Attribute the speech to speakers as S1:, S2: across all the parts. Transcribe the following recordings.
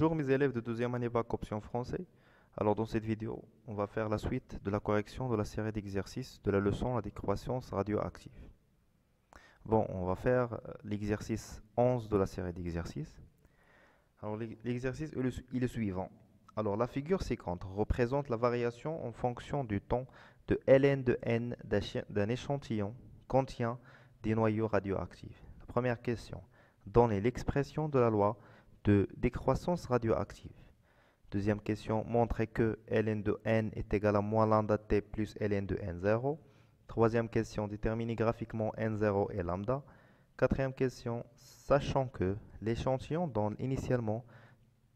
S1: Bonjour mes élèves de deuxième année bac option français. Alors dans cette vidéo, on va faire la suite de la correction de la série d'exercices de la leçon la décroissance radioactive. Bon, on va faire l'exercice 11 de la série d'exercices. Alors l'exercice est le suivant. Alors la figure ci-contre représente la variation en fonction du temps de ln de n d'un échantillon contient des noyaux radioactifs. La première question. Donnez l'expression de la loi de décroissance radioactive. Deuxième question, montrez que ln de n est égal à moins lambda t plus ln de n0. Troisième question, déterminez graphiquement n0 et lambda. Quatrième question, sachant que l'échantillon donne initialement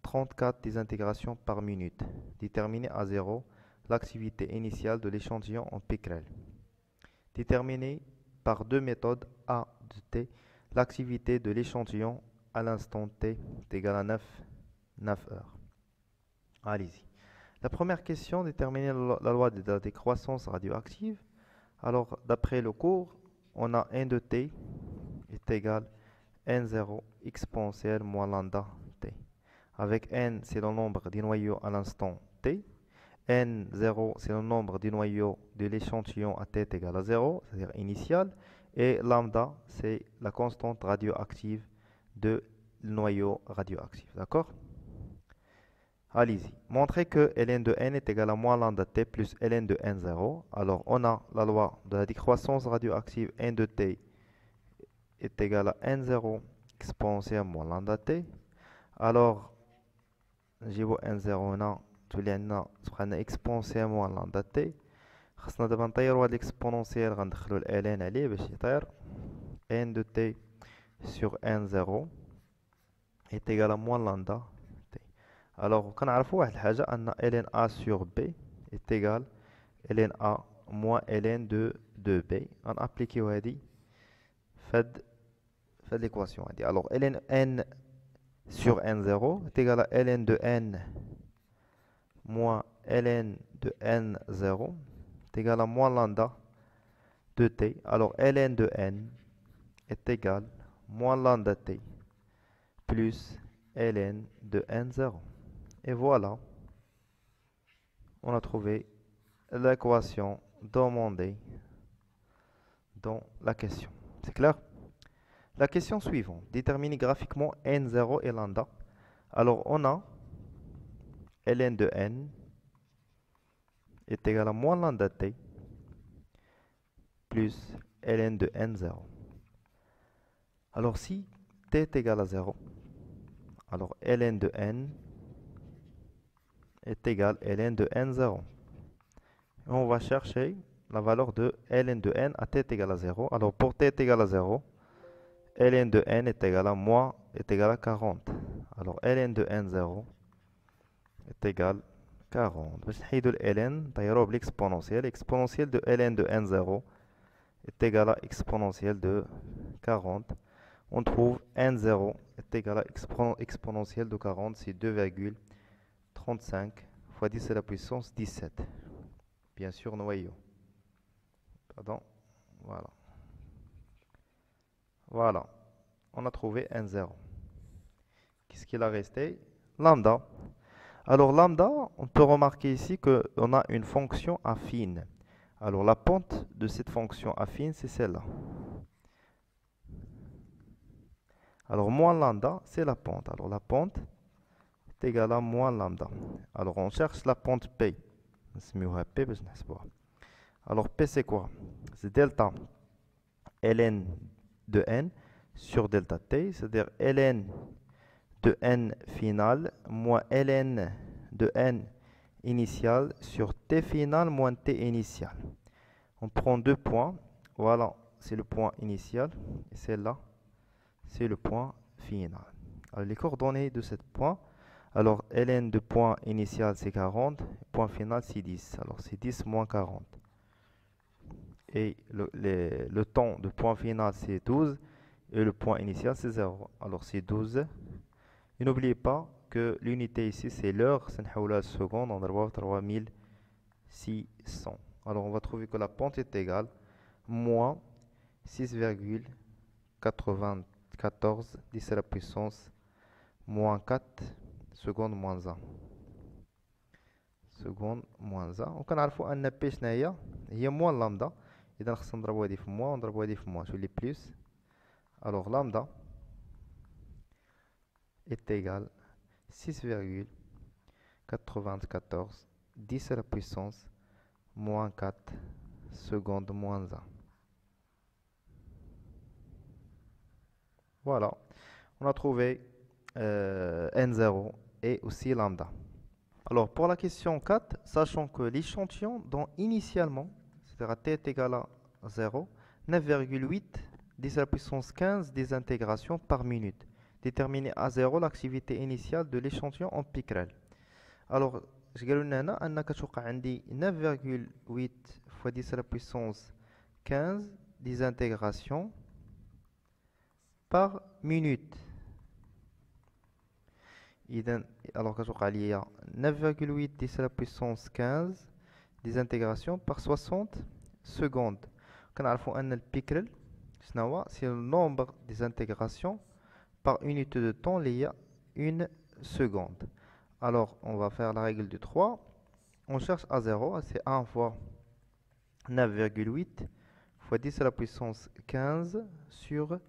S1: 34 désintégrations par minute, déterminez à 0 l'activité initiale de l'échantillon en picrel. Déterminez par deux méthodes A de t l'activité de l'échantillon à l'instant t est égal à 9 heures. Allez-y. La première question, déterminer la loi de la décroissance radioactive. Alors, d'après le cours, on a n de t est égal à n0 exponentielle moins lambda t. Avec n, c'est le nombre des noyaux à l'instant t. N0, c'est le nombre des noyaux de l'échantillon à t est égal à 0, c'est-à-dire initial. Et lambda, c'est la constante radioactive de noyau radioactif. D'accord? Allez-y. Montrez que ln de n est égal à moins lambda t plus ln de n0. Alors, on a la loi de la décroissance radioactive n de t est égal à n0 exponentielle moins lambda t. Alors, نجيبو n0 هنا تولي عندنا تبقى exponentielle moins lambda t. خصنا دابا نطيرو هاد l'exponentielle غندخلو ال ln عليه باش يطير. n de t sur n0 est égal à moins lambda. Alors, كنعرفوا واحد الحاجة أن ln A sur B est égal ln A moins ln de B. غنابليكيو هادي فهاد l'équation هادي. Alors, ln n sur n0 est égal à ln de n moins ln de n0 est égal à moins lambda de t. Alors, ln de n est égal moins lambda t plus ln de n0. Et voilà, on a trouvé l'équation demandée dans la question. C'est clair? La question suivante. Déterminer graphiquement n0 et lambda. Alors, on a ln de n est égal à moins lambda t plus ln de n0. Alors, si t est égal à 0, alors ln de n est égal à ln de n0. Et on va chercher la valeur de ln de n à t est égal à 0. Alors, pour t est égal à 0, ln de n est égal à moins est égal à 40. Alors, ln de n0 est égal à 40. باش نحيدو ال ln نطيروه بالexponentielle. Exponentielle de ln de n0 est égal à exponentielle de 40. On trouve n0 est égal à exponentielle de 40, c'est 2,35 fois 10 à la puissance 17. Bien sûr, noyau. Pardon. Voilà. Voilà. On a trouvé n0. Qu'est-ce qu'il a resté? Lambda. Alors, lambda, on peut remarquer ici qu'on a une fonction affine. Alors, la pente de cette fonction affine, c'est celle-là. Alors, moins lambda, c'est la pente. Alors, la pente est égale à moins lambda. Alors, on cherche la pente P. Alors, P, c'est quoi? C'est delta ln de n sur delta t, c'est-à-dire ln de n final moins ln de n initial sur t final moins t initial. On prend deux points. Voilà, c'est le point initial. Et celle-là, c'est le point final. Alors, les coordonnées de ce point. Alors, ln de point initial, c'est 40. Point final, c'est 10. Alors, c'est 10 moins 40. Et le temps de point final, c'est 12. Et le point initial, c'est 0. Alors, c'est 12. Et n'oubliez pas que l'unité ici, c'est l'heure. C'est une seconde. On va 3600. Alors, on va trouver que la pente est égale moins 6,94 10 à la puissance moins 4 seconde moins 1. seconde moins 1. وكنعرفوا أن بي شنا هي موان لامدا. إذا خصنا نضربو هادي في موان ونضربو هادي في موان تولي بلس. Alors lambda est égal 6,94 10 à la puissance moins 4 secondes moins 1. Voilà, on a trouvé N0 et aussi lambda. Alors pour la question 4, sachant que l'échantillon dont initialement, c'est-à-dire t est égal à 0, 9,8 10 à la puissance 15 des intégrations par minute. Déterminer à 0 l'activité initiale de l'échantillon en picrel. Alors, je vais vous dire que 9,8 fois 10 à la puissance 15 des intégrations par minute. Alors, il y a 9,8 10 à la puissance 15 des intégrations par 60 secondes. Quand on a le picrel, c'est le nombre des intégrations par unité de temps lié à une seconde. Alors, on va faire la règle du 3. On cherche à 0, c'est 1 fois 9,8 fois 10 à la puissance 15 sur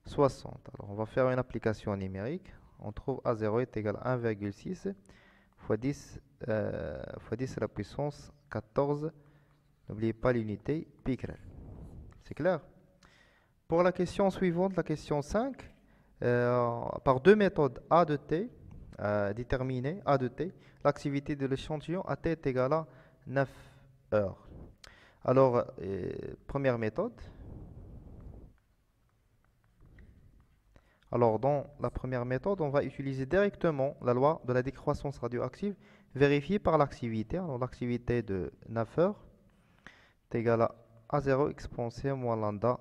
S1: 60. Alors, on va faire une application numérique. On trouve A0 est égal à 1,6 fois 10 à la puissance 14. N'oubliez pas l'unité picrel. C'est clair? Pour la question suivante, la question 5, par deux méthodes A de t, déterminer A de t, l'activité de l'échantillon à t est égale à 9 heures. Alors, première méthode. Alors, dans la première méthode, on va utiliser directement la loi de la décroissance radioactive vérifiée par l'activité. Alors, l'activité de 9 heures est égale à A0 exponentielle moins lambda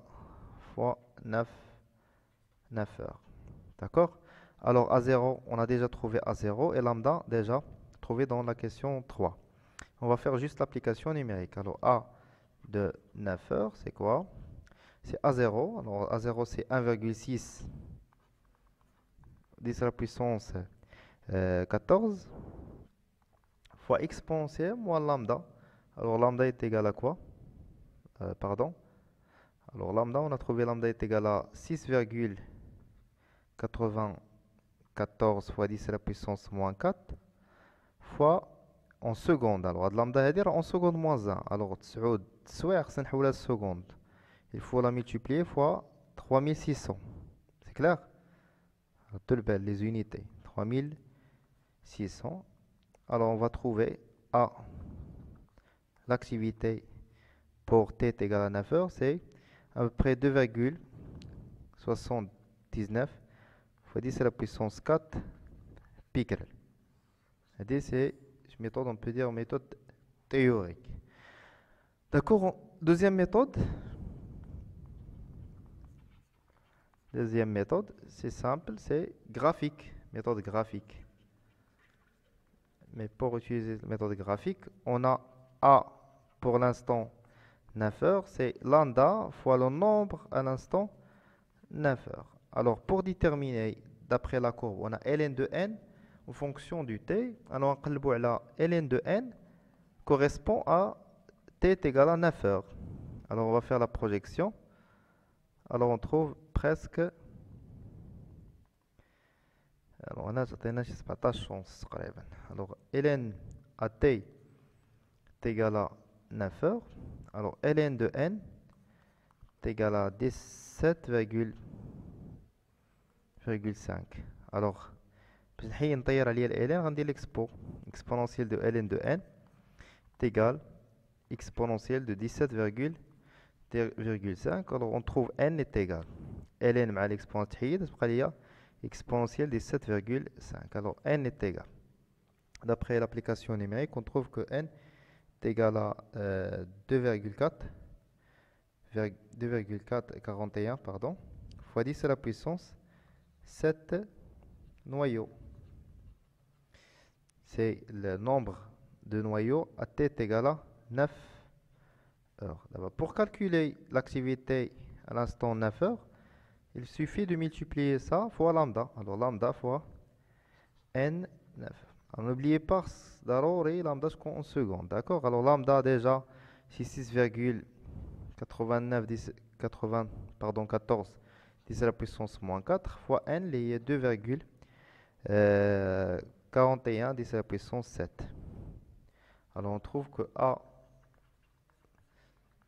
S1: fois 9 heures. D'accord? Alors, A0, on a déjà trouvé A0 et lambda déjà trouvé dans la question 3. On va faire juste l'application numérique. Alors, A de 9 heures, c'est quoi? C'est A0. Alors, A0, c'est 1,6 10 à la puissance 14 fois exponentielle moins lambda. Alors, lambda est égal à quoi? Pardon. Alors, lambda, on a trouvé lambda est égal à 6,94 fois 10 à la puissance moins 4 fois en seconde. Alors, lambda est en seconde moins 1. Alors, seconde. Il faut la multiplier fois 3600. C'est clair? Les unités. 3600. Alors, on va trouver A. L'activité pour t est égal à 9 heures, c'est à peu près 2,79 fois 10 à la puissance 4 picrel. C'est une méthode, on peut dire, méthode théorique. D'accord, deuxième méthode. Deuxième méthode, c'est simple, c'est graphique, méthode graphique. Mais pour utiliser la méthode graphique, on a A pour l'instant 9 heures, c'est lambda fois le nombre à l'instant 9 heures. Alors, pour déterminer, d'après la courbe, on a ln de n en fonction du t. Alors, on va ln de n correspond à t est égal à 9 heures. Alors, on va faire la projection. Alors, on trouve presque... Alors, on a 17 chance. Alors, ln à t est égal à 9 heures. Alors, ln de n est égal à 17,5. Alors, باش نحيي نطير عليا ال ln غندير l'expo exponentielle de ln de n est égal exponentielle de 17,5. Alors, on trouve n est égal ln مع l'exponentielle تحيد تبقى ليا exponentielle de 7,5. Alors, n est égal. D'après l'application numérique, on trouve que n est égal à 2,41 pardon, fois 10 à la puissance 7 noyaux. C'est le nombre de noyaux à t est égal à 9 heures. Pour calculer l'activité à l'instant 9 heures, il suffit de multiplier ça fois lambda. Alors lambda fois n 9. Alors n'oubliez pas, ضروري lambda en secondes, d'accord? Alors lambda déjà, c'est 6,89 80, pardon, 14 10 à la puissance moins 4 fois n, il y a 2,41 10 à la puissance 7. Alors on trouve que A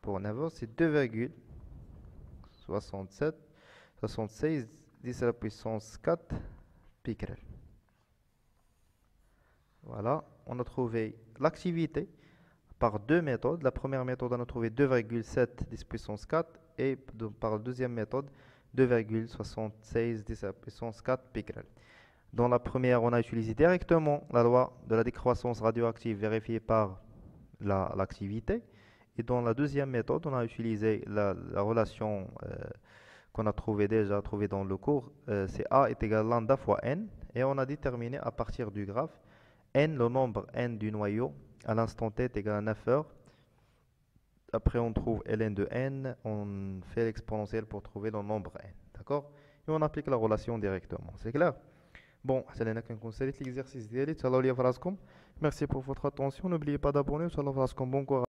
S1: pour 9 c'est 2,76 10 à la puissance 4 picrel. Voilà, on a trouvé l'activité par deux méthodes. La première méthode, on a trouvé 2,7 10 puissance 4 et par la deuxième méthode, 2,76 10 à la puissance 4 picrel. Dans la première, on a utilisé directement la loi de la décroissance radioactive vérifiée par l'activité. Et dans la deuxième méthode, on a utilisé la relation qu'on a déjà trouvée dans le cours. C'est A est égal à lambda fois n. Et on a déterminé à partir du graphe n, le nombre n du noyau, à l'instant t est égal à 9 heures. Après, on trouve ln de n, on fait l'exponentielle pour trouver le nombre n. D'accord? Et on applique la relation directement. C'est clair? Bon, c'est l'exercice d'élite. Merci pour votre attention. N'oubliez pas d'abonner. Bon courage.